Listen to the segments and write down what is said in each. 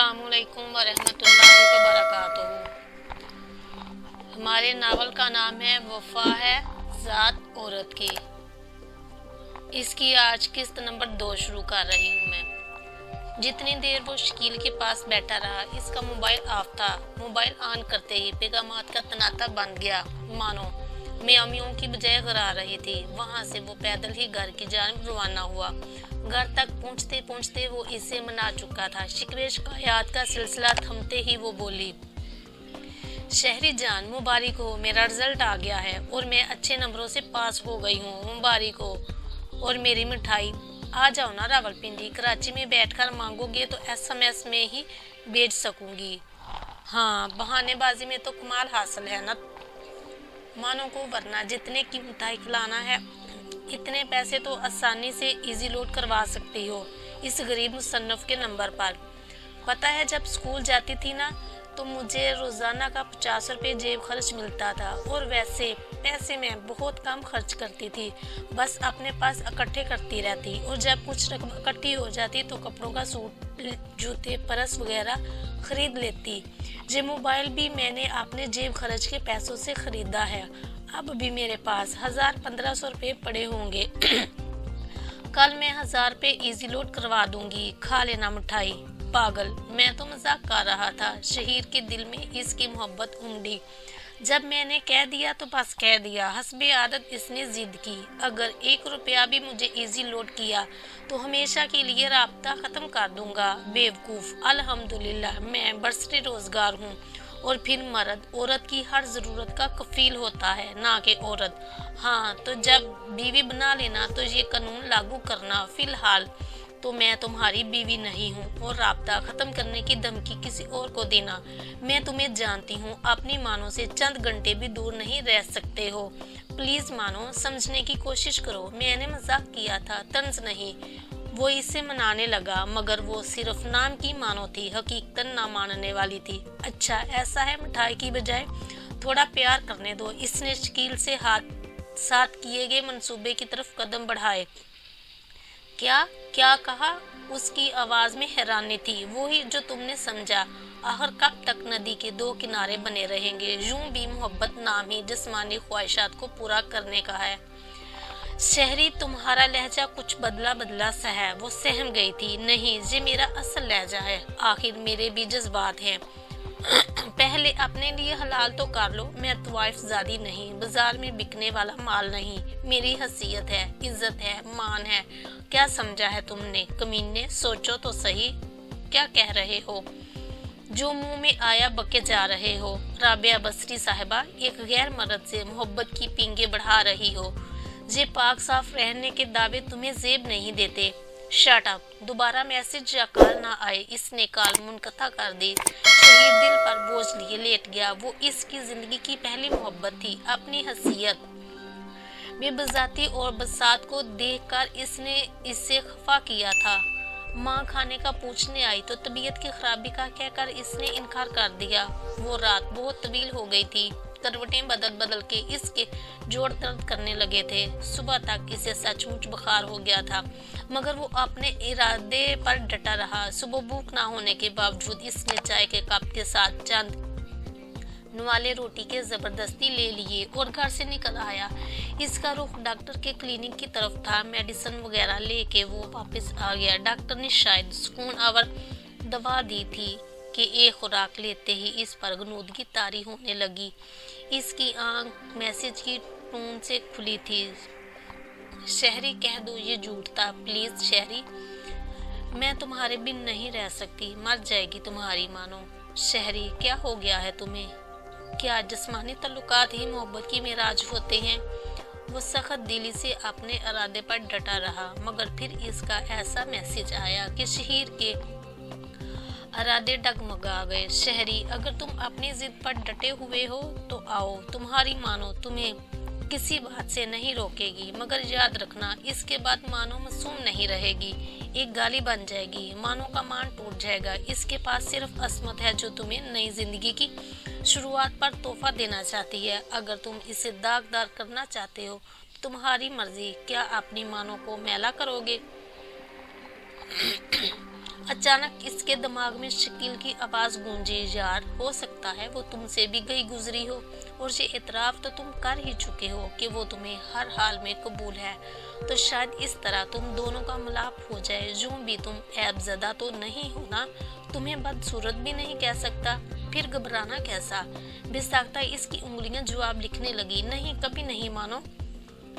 अस्सलामुअलैकुम वरहमतुल्लाहि वबरकातुहू। हमारे नावल का नाम है वफा है ज़ात औरत की। इसकी आज किस्त नंबर 2 शुरू कर रही हूँ मैं। जितनी देर वो शकील के पास बैठा रहा, इसका मोबाइल ऑफ था। मोबाइल ऑन करते ही पैगामात का तनाता बन गया, मानो म्याऊं की बजाय गरा रही थी। वहां से वो पैदल ही घर की जानिब रवाना हुआ। घर तक पहुंचते पहुंचते वो इससे मना चुका था। शिकवे शिकायत का सिलसिला थमते ही वो बोली, शहरी जान मुबारक हो, मेरा रिजल्ट आ गया है और मैं अच्छे नंबरों से पास हो गई हूँ, मुबारक हो। और मेरी मिठाई आ जाओ ना रावलपिंडी, कराची में बैठकर मांगोगे तो SMS में ही भेज सकूंगी। हाँ, बहानेबाजी में तो कमाल हासिल है ना मानो को, वरना जितने की मिठाई खिलाना है इतने पैसे तो आसानी से इजी लोड करवा सकती हो इस गरीब मुसन्नफ के नंबर पर। पता है जब स्कूल जाती थी ना तो मुझे रोज़ाना का 50 रुपये जेब खर्च मिलता था, और वैसे पैसे मैं बहुत कम खर्च करती थी, बस अपने पास इकट्ठे करती रहती, और जब कुछ रकम इकट्ठी हो जाती तो कपड़ों का सूट, जूते, पर्स वगैरह खरीद लेती। ये मोबाइल भी मैंने अपने जेब खर्च के पैसों से खरीदा है। अब भी मेरे पास 1000-1500 रुपये पड़े होंगे। कल मैं 1000 रुपये इजी लोड करवा दूंगी, खा लेना मिठाई। पागल, मैं तो मजाक कर रहा था। शहीर के दिल में इसकी मोहब्बत उमड़ी। जब मैंने कह दिया तो बस कह दिया। हस्बे आदत इसने जिद की, अगर 1 रुपया भी मुझे इजी लोड किया तो हमेशा के लिए राब्ता ख़त्म कर दूंगा। बेवकूफ़, अल्हम्दुलिल्लाह मैं बरसरे रोज़गार हूँ, और फिर मर्द औरत की हर ज़रूरत का कफील होता है, ना कि औरत। हाँ, तो जब बीवी बना लेना तो ये कानून लागू करना। फ़िलहाल तो मैं तुम्हारी बीवी नहीं हूँ, और राब्ता ख़त्म करने की धमकी किसी और को देना। मैं तुम्हें जानती हूँ, अपनी मानो से चंद घंटे भी दूर नहीं रह सकते हो। प्लीज़ मानो, समझने की कोशिश करो, मैंने मजाक किया था, तंज नहीं। वो इससे मनाने लगा, मगर वो सिर्फ नाम की मानो थी, हकीकतन ना मानने वाली थी। अच्छा ऐसा है, मिठाई की बजाय थोड़ा प्यार करने दो। इसने शकील से हाथ साथ किए गए मंसूबे की तरफ कदम बढ़ाए। क्या क्या कहा? उसकी आवाज में हैरानी थी। वो ही जो तुमने समझा। आखिर कब तक नदी के 2 किनारे बने रहेंगे? यूं भी मोहब्बत नाम ही जिस्मानी ख्वाहिशात को पूरा करने का है। शहरी, तुम्हारा लहजा कुछ बदला बदला सा है। वो सहम गई थी। नहीं, ये मेरा असल लहजा है। आखिर मेरे भी जज्बात हैं। पहले अपने लिए हलाल तो कर लो। मैं तवाइफ ज़ादी नहीं, बाजार में बिकने वाला माल नहीं। मेरी हैसियत है, इज्जत है, मान है। क्या समझा है तुमने? कमीने, सोचो तो सही, क्या कह रहे हो? जो मुंह में आया बके जा रहे हो। राबिया बसरी साहिबा, एक गैर मर्द से मोहब्बत की पींगे बढ़ा रही हो। ये पाक साफ रहने के दावे तुम्हें जेब नहीं देते। Shut up. दोबारा मैसेज या कॉल ना आए। इसने कॉल मुनक़ता कर दी। शहीद दिल पर बोझ लिए लेट गया। वो इसकी जिंदगी की पहली मोहब्बत थी। अपनी हैसियत बेबजाती और बसात को देखकर इसने इससे खफा किया था। माँ खाने का पूछने आई तो तबीयत की खराबी का कहकर इसने इनकार कर दिया। वो रात बहुत तवील हो गई थी। करवटें बदल बदल के इसके जोड़ दर्द करने लगे थे। सुबह तक इसे सचमुच बुखार हो गया था, मगर वो अपने इरादे पर डटा रहा। सुबह भूख ना होने के बावजूद इसने चाय के कप के साथ चंद नवाले रोटी के जबरदस्ती ले लिए और घर से निकल आया। इसका रुख डॉक्टर के क्लिनिक की तरफ था। मेडिसिन वगैरह लेके वो वापस आ गया। डॉक्टर ने शायद सुकून आवर दवा दी थी कि एक खुराक लेते ही इस पर गनूदगी तारी होने लगी। इसकी आंख मैसेज की टून से खुली थी। शहरी, कह दो ये झूठ था, प्लीज शहरी, मैं तुम्हारे बिन नहीं रह सकती, मर जाएगी तुम्हारी मानो। शहरी, क्या हो गया है तुम्हें? क्या जिस्मानी तल्लुकात ही मोहब्बत की मेराज होते हैं? वो सख्त दिली से अपने इरादे पर डटा रहा, मगर फिर इसका ऐसा मैसेज आया कि शहीर के इरादे डगमगा गए। शहरी, अगर तुम अपनी जिद पर डटे हुए हो तो आओ, तुम्हारी मानो तुम्हें किसी बात से नहीं रोकेगी, मगर याद रखना इसके बाद मानो मासूम नहीं रहेगी, एक गाली बन जाएगी। मानो का मान टूट जाएगा। इसके पास सिर्फ असमत है जो तुम्हें नई जिंदगी की शुरुआत पर तोहफा देना चाहती है। अगर तुम इसे दागदार करना चाहते हो तो तुम्हारी मर्जी। क्या अपनी मानो को मैला करोगे? अचानक इसके दिमाग में शकील की आवाज गूंजी, यार हो सकता है वो तुमसे भी गई गुजरी हो, और ये इतराफ तो तुम कर ही चुके हो कि वो तुम्हें हर हाल में कबूल है। तो शायद इस तरह तुम दोनों का मिलाप हो जाए। यूं भी तुम ऐबज़दा तो नहीं हो ना, तुम्हें बदसूरत भी नहीं कह सकता, फिर घबराना कैसा। बेसाख्ता इसकी उंगलियां जवाब लिखने लगी, नहीं कभी नहीं मानो,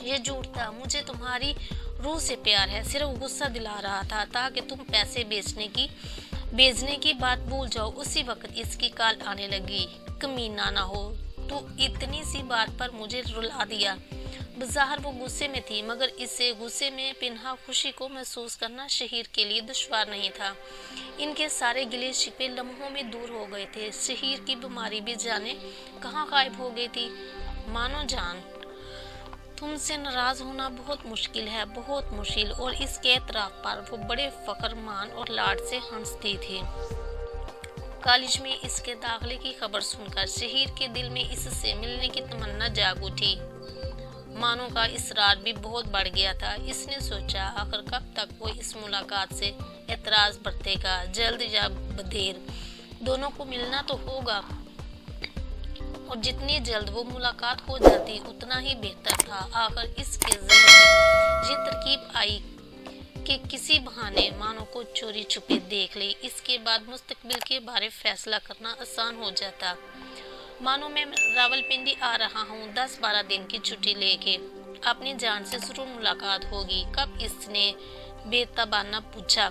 ये झूठ था, मुझे तुम्हारी रूह से प्यार है, सिर्फ गुस्सा दिला रहा था ताकि तुम पैसे बेचने की बात भूल जाओ। उसी वक्त इसकी कॉल आने लगी, कमीना ना हो तो इतनी सी बात पर मुझे रुला दिया। बज़ाहिर वो गुस्से में थी, मगर इससे गुस्से में पिन्हा खुशी को महसूस करना शहीर के लिए दुश्वार नहीं था। इनके सारे गिले शिकवे लम्हों में दूर हो गए थे। शहीर की बीमारी भी जाने कहाँ गायब हो गई थी। मानो जान, तुमसे नाराज होना बहुत मुश्किल है, बहुत मुश्किल। और इसके एतराफ पर वो बड़े फख्र मान और लाड से हंसती थी। कॉलेज में इसके दाखिले की खबर सुनकर शहीर के दिल में इससे मिलने की तमन्ना जाग उठी। मानो का इसरार भी बहुत बढ़ गया था। इसने सोचा, आखिर कब तक वो इस मुलाकात से एतराज बरतेगा। जल्द या बदेर दोनों को मिलना तो होगा, और जितनी जल्द वो मुलाकात हो जाती उतना ही बेहतर था। आखिर इसके ज़हन में ये तरकीब आई कि किसी बहाने मानो को चोरी छुपे देख ले। इसके बाद मुस्तकबिल के बारे फैसला करना आसान हो जाता। मानो मैं रावलपिंडी आ रहा हूँ 10-12 दिन की छुट्टी लेके, अपनी जान से जरूर मुलाकात होगी। कब इसने बेतबाना पूछा।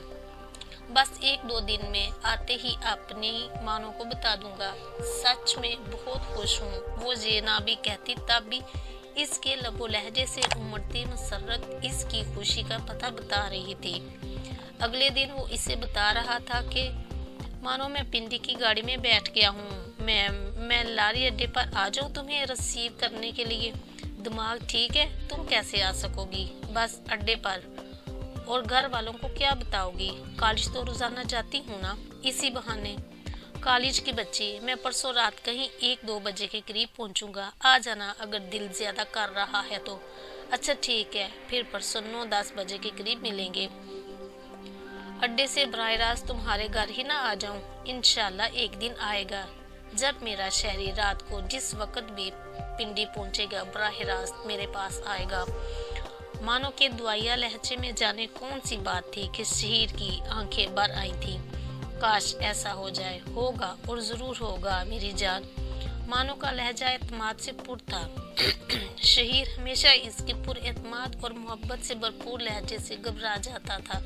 बस 1-2 दिन में, आते ही अपनी मानो को बता दूंगा। सच में बहुत खुश हूँ, वो ये ना भी कहती तब भी इसके लबो लहजे से उमड़ती मसरत इसकी खुशी का पता बता रही थी। अगले दिन वो इसे बता रहा था कि मानो मैं पिंडी की गाड़ी में बैठ गया हूँ, मैं लारी अड्डे पर आ जाऊँ तुम्हें रिसीव करने के लिए। दिमाग ठीक है, तुम कैसे आ सकोगी, बस अड्डे पर, और घर वालों को क्या बताओगी। कॉलेज तो रोजाना जाती हूँ ना, इसी बहाने। कॉलेज की बच्ची, मैं परसों रात कहीं 1-2 बजे के करीब पहुँचूंगा, आ जाना अगर दिल ज्यादा कर रहा है तो। अच्छा ठीक है, फिर परसों 9-10 बजे के करीब मिलेंगे। अड्डे से बराह रास्त तुम्हारे घर ही ना आ जाऊं। इंशाल्लाह एक दिन आएगा जब मेरा शहरी रात को जिस वक्त भी पिंडी पहुंचेगा बराह रास्त मेरे पास आएगा। मानो के दुआया लहजे में जाने कौन सी बात थी कि शहीर की आंखें भर आई थी। काश ऐसा हो जाए, होगा और जरूर होगा मेरी जान। मानो का लहजा एतमाद से पुर था। शहीर हमेशा इसके पुर एतमाद और मोहब्बत से भरपूर लहजे से घबरा जाता था।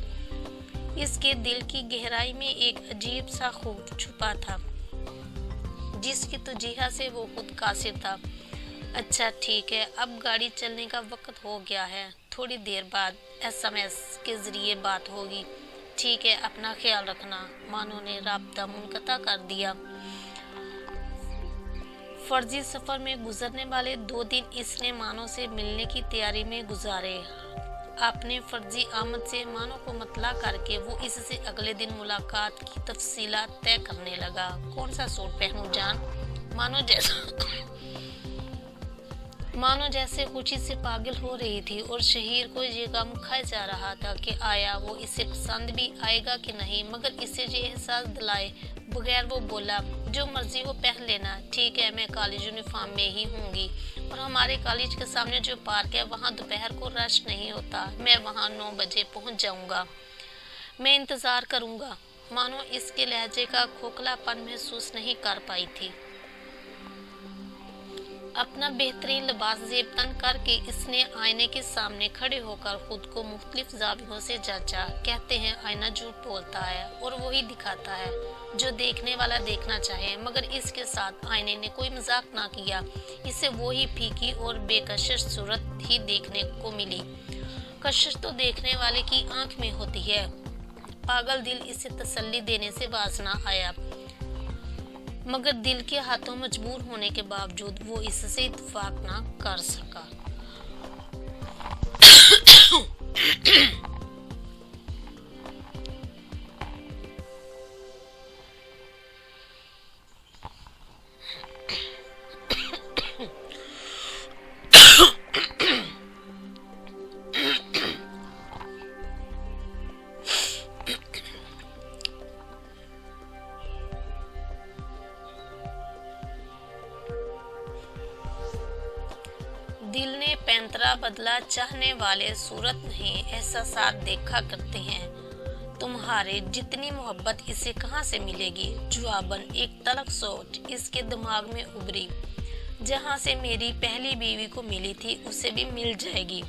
इसके दिल की गहराई में एक अजीब सा खौफ छुपा था, जिसकी तजीहा से वो खुद कासिर था। अच्छा ठीक है, अब गाड़ी चलने का वक्त हो गया है, थोड़ी देर बाद SMS के जरिए बात होगी। ठीक है, अपना ख्याल रखना। मानो ने राब्ता मुनक़ता कर दिया। फर्जी सफर में गुजरने वाले 2 दिन इसने मानो से मिलने की तैयारी में गुजारे। अपने फर्जी आमद से मानो को मतला करके वो इससे अगले दिन मुलाकात की तफसीलात तय करने लगा। कौन सा सूट पहनूं जान, मानो जैसे खुशी से पागल हो रही थी, और शहीर को ये गम खाया जा रहा था कि आया वो इसे पसंद भी आएगा कि नहीं। मगर इसे ये एहसास दिलाए बगैर वो बोला, जो मर्जी वो पहन लेना। ठीक है, मैं कॉलेज यूनिफॉर्म में ही होंगी, और हमारे कॉलेज के सामने जो पार्क है वहाँ दोपहर को रश नहीं होता। मैं वहाँ 9 बजे पहुँच जाऊँगा, मैं इंतज़ार करूँगा। मानो इसके लहजे का खोखलापन महसूस नहीं कर पाई थी। अपना बेहतरीन लिबास जेब-तन करके इसने आईने के सामने खड़े होकर खुद को मुख्तलिफ ज़ावियों से जांचा। कहते हैं आईना झूठ बोलता है और वही दिखाता है जो देखने वाला देखना चाहे, मगर इसके साथ आईने ने कोई मजाक ना किया। इसे वही फीकी और बेकशिश सूरत ही देखने को मिली। कशिश तो देखने वाले की आंख में होती है। पागल दिल इसे तसल्ली देने से बाज ना आया, मगर दिल के हाथों मजबूर होने के बावजूद वो इससे इत्तेफाक ना कर सका। पैंतरा बदला चाहने वाले सूरत नहीं, एहसासात देखा करते हैं। तुम्हारे जितनी मोहब्बत इसे कहाँ से मिलेगी? जवाबन एक तलख सोच इसके दिमाग में उभरी। जहाँ से मेरी पहली बीवी को मिली थी उसे भी मिल जाएगी।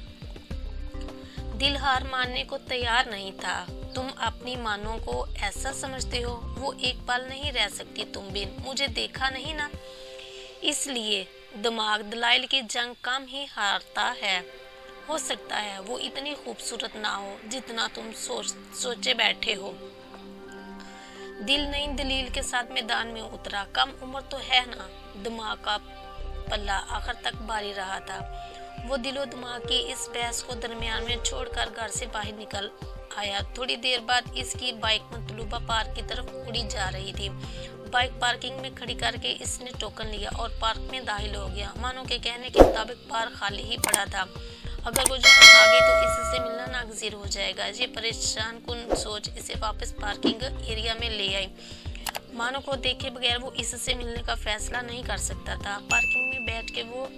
दिल हार मानने को तैयार नहीं था। तुम अपनी मानों को ऐसा समझते हो? वो एक पल नहीं रह सकती तुम बिन, मुझे देखा नहीं ना, इसलिए दिमाग दलाइल की जंग कम ही हारता है। हो सकता है वो इतनी खूबसूरत ना हो जितना तुम सोचे बैठे हो। दिल नई दलील के साथ मैदान में उतरा। कम उम्र तो है ना। दिमाग का पल्ला आखिर तक भारी रहा था। वो दिलो दिमाग की इस बहस को दरमियान में छोड़कर घर से बाहर निकल आया। थोड़ी देर बाद इसकी बाइक मतलूबा पार्क की तरफ उड़ी जा रही थी। बाइक पार्किंग में खड़ी करके इसने टोकन लिया और पार्क में दाखिल हो गया। मानो के कहने के मुताबिक पार्क खाली ही पड़ा था। अगर वो जहाँ आ गई तो इससे मिलना नागजीर हो जाएगा। ये परेशान कुन सोच इसे वापस पार्किंग एरिया में ले आई। मानो को देखे बगैर वो इससे मिलने का फैसला नहीं कर सकता था। पार्किंग में बैठ के वो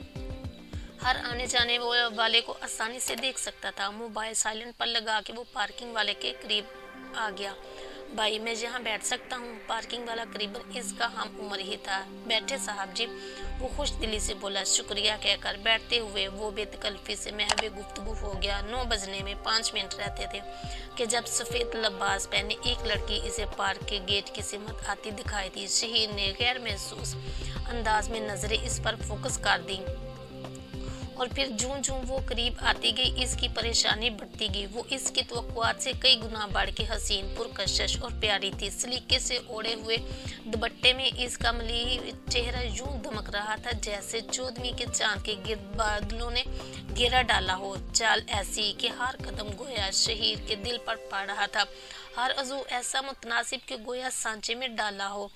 हर आने जाने वाले को आसानी से देख सकता था। मोबाइल साइलेंट पर लगा के वो पार्किंग वाले के करीब आ गया। भाई मैं यहाँ बैठ सकता हूँ? पार्किंग वाला करीबन इसका हम उम्र ही था। बैठे साहब जी, वो खुश दिली से बोला। शुक्रिया कहकर बैठते हुए वो बेतकल्फी से महवे गुफ्तगू हो गया। 9 बजने में 5 मिनट रहते थे कि जब सफ़ेद लिबास पहने एक लड़की इसे पार्क के गेट की सिमत आती दिखाई दी। शहीर ने गैर महसूस अंदाज में नजरें इस पर फोकस कर दी और फिर जूं जूं वो करीब आती गई इसकी परेशानी बढ़ती गई। वो इसकी तवक्कुआत से कई गुना बढ़ के हसीन, पुरकशिश और प्यारी थी। सलीके से ओढ़े हुए दुपट्टे में इसका मलिह चेहरा यूं दमक रहा था जैसे 14वीं के चांद के गिर्द बादलों ने घेरा डाला हो। चाल ऐसी कि हर कदम गोया शहीर के दिल पर पड़ रहा था। हर अज़ू ऐसा मुतनासिब कि गोया सांचे में डाला हो।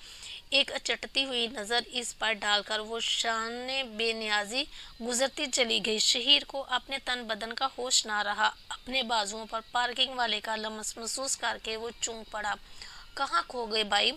एक अचटती हुई नजर इस पर डालकर वो शान बेनियाजी गुजरती चली गई। शहीर को अपने तन बदन का होश ना रहा। अपने बाजुओं पर पार्किंग वाले का लमस महसूस करके वो चूम पड़ा। कहाँ खो गए भाई?